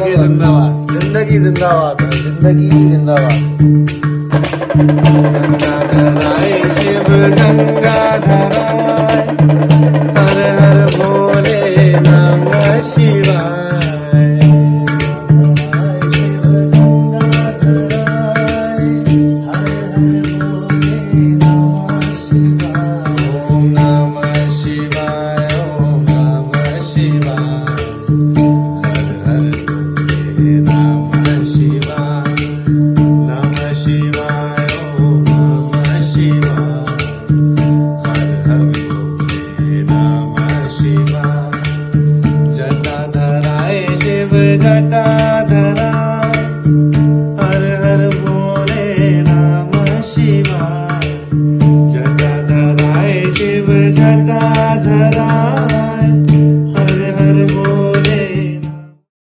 जिंदाबाद जिंदगी जिंदाबाद जिंदगी जिंदाबाद गंगाधराय शिव गंगाधराय हर हर भोले नमः शिवाय ओम नमः शिवाय ओम नमः शिवाय हर हर भोले नमः शिवाय नमः शिवाय ओम नमः शिवाय हर हर भोले नमः शिवाय जटाधराय शिव जटा